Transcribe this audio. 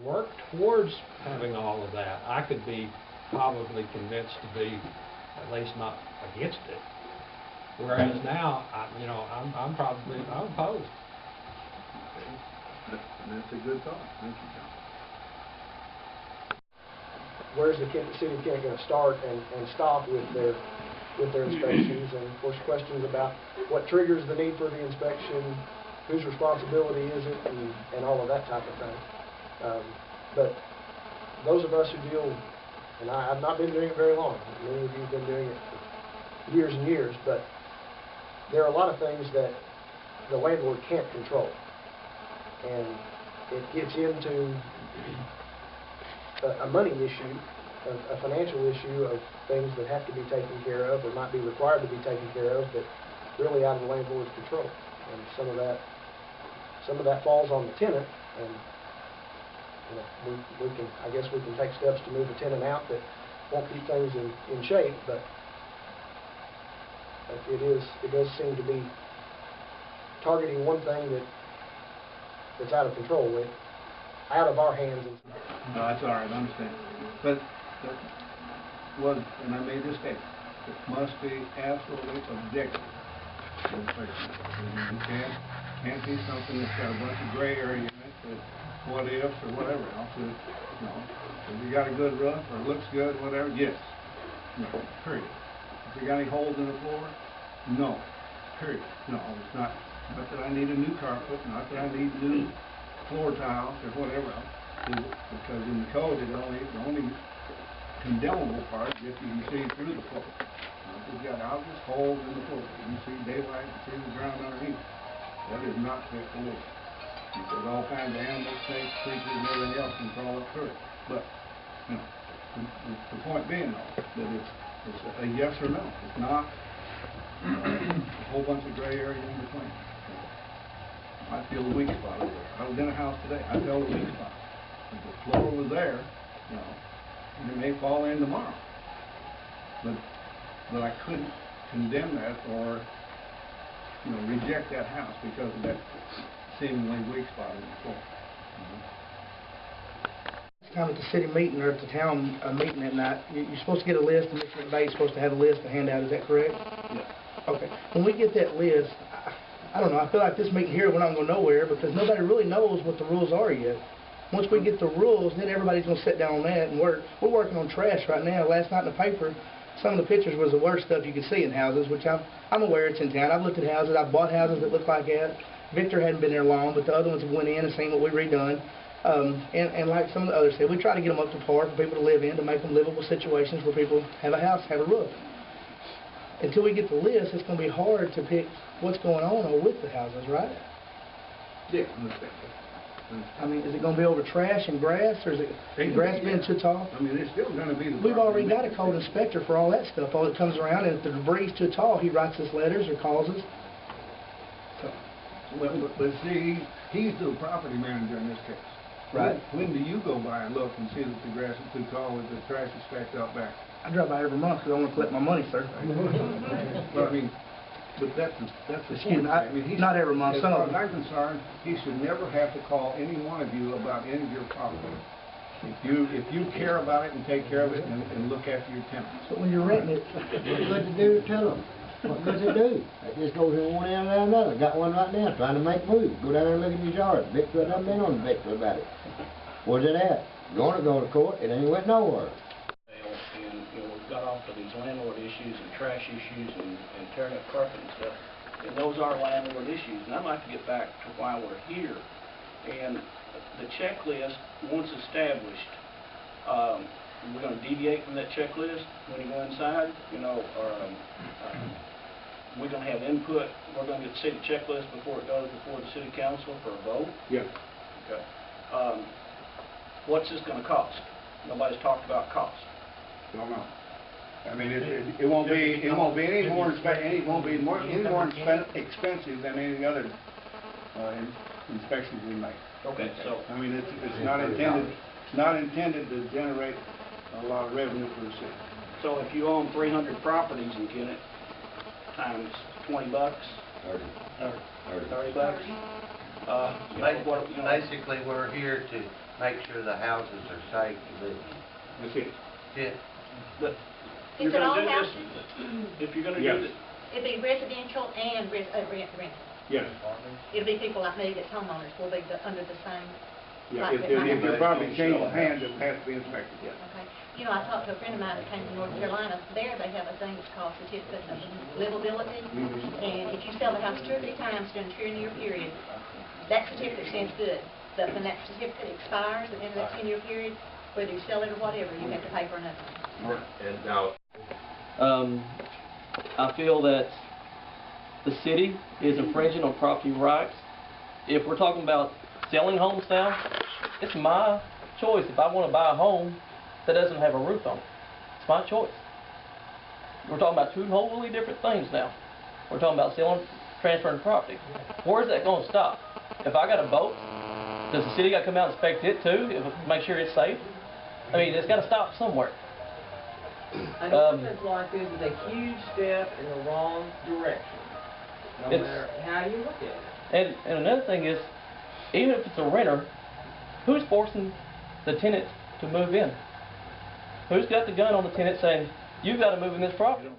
work towards having all of that, I could be probably convinced to be at least not against it. Whereas now, I'm opposed. That's a good thought. Thank you, John. Where's the city of Kent going to start and stop with their inspections? And of course, questions about what triggers the need for the inspection, whose responsibility is it, and all of that type of thing. But those of us who deal, and I've not been doing it very long. Many of you have been doing it for years and years, but there are a lot of things that the landlord can't control. And it gets into a money issue, a financial issue of things that have to be taken care of or might be required to be taken care of, but really out of the landlord's control. And some of that falls on the tenant, and I guess we can take steps to move the tenant out that won't keep things in shape, but it does seem to be targeting one thing that's out of control, out of our hands. No, that's all right, I understand. But and I made this statement, it must be absolutely objective. You can't be something that's got a bunch of gray area in it, that what ifs or whatever else. If you got a good roof or it looks good, whatever, yes. No, period. If you got any holes in the floor, no, period. No, it's not that I need a new carpet, not that I need new floor tiles or whatever else. Because in the code, the only condemnable part is if you can see through the floor. If you've got obvious holes in the floor, you can see daylight and see the ground underneath. That is not fit for living. Because all kinds of animals, snakes, creatures, and everything else can crawl up through it. But the point being, though, that it's a yes or no. It's not a whole bunch of gray area in between. I feel the weak spot over there. I was in a house today. I felt the weak spot. If the floor was there, and it may fall in tomorrow. But I couldn't condemn that or reject that house because of that seemingly weak spot in the floor. Time at the city meeting or at the town meeting at night, you're supposed to get a list, and Mr. McVeigh's supposed to have a list to hand out. Is that correct? Yes. Okay. When we get that list, I don't know. I feel like this meeting here, we're not going to go nowhere because nobody really knows what the rules are yet. Once we get the rules, then everybody's going to sit down on that and work. We're working on trash right now. Last night in the paper, some of the pictures was the worst stuff you could see in houses, which I'm aware it's in town. I've looked at houses. I've bought houses that look like that. Victor hadn't been there long, but the other ones went in and seen what we redone. And like some of the others said, we try to get them up to par for people to live in, to make them livable situations where people have a house, have a roof. Until we get the list, it's going to be hard to pick what's going on with the houses, right? Yeah, understand. I mean, is it going to be over trash and grass, or is it grass being too tall? I mean, it's still going to be the... We've already got a code inspector for all that stuff. All that comes around, and if the debris is too tall, he writes us letters or calls us. So. Well, but see, he's the property manager in this case. Right. When do you go by and look and see that the grass is too tall with the trash is stacked out back? I drive by every month because I want to collect my money, sir. Well, I mean, but that's the Excuse point. me, I mean, not every month. As far as I'm concerned, he should never have to call any one of you about any of your property. If you care about it and take care of it and look after your tenants. But when you're renting it, What good to do? Tell them. What good to do? It just goes in one end and another. Got one right now trying to make moves. Go down there and look at his yard. Victor done been on Victor about it. Where's it at? Going to go to court. It ain't went nowhere. And we've got off of these landlord issues and trash issues and tearing up carpet and stuff. And those are landlord issues. And I'd like to get back to why we're here. And the checklist, once established, we're going to deviate from that checklist when you go inside, we're going to have input. We're going to see the checklist before it goes before the city council for a vote. Yeah. Okay. What's this going to cost? Nobody's talked about cost. Don't know. I mean, it won't be any more expensive than any other inspections we make. Okay, so I mean, it's not intended to generate a lot of revenue for the city. So if you own 300 properties in Kennett, times $20, 30. 30 bucks, you know, what, you know, Basically, we're here to make sure the houses are safe to live in. That's it. Yeah. but Is you're it all gonna do this, houses? if you're gonna Yes. do this, It'd be residential and rental. Yes. It'll be people like me that's homeowners will be under the same. Yeah, like if, that might if be- your property changes hands, it has to be inspected, yes. Okay. You know, I talked to a friend of mine that came from North Carolina. There they have a thing that's called certificate of livability. And if you sell the house 2 or 3 times during a 10-year period, that certificate stands good. But when that certificate expires at the end of that 10-year period, whether you sell it or whatever, you have to pay for another one. And now, I feel that the city is infringing on property rights. If we're talking about selling homes now, it's my choice. If I want to buy a home that doesn't have a roof on it, it's my choice. We're talking about 2 wholly different things now. We're talking about selling, transferring property. Where's that going to stop? If I got a boat, does the city got to come out and inspect it too, make sure it's safe? I mean, it's got to stop somewhere. An ordinance like this is a huge step in the wrong direction, no It's- matter how you look at it. And another thing is, even if it's a renter, who's forcing the tenant to move in? Who's got the gun on the tenant saying, you've got to move in this property?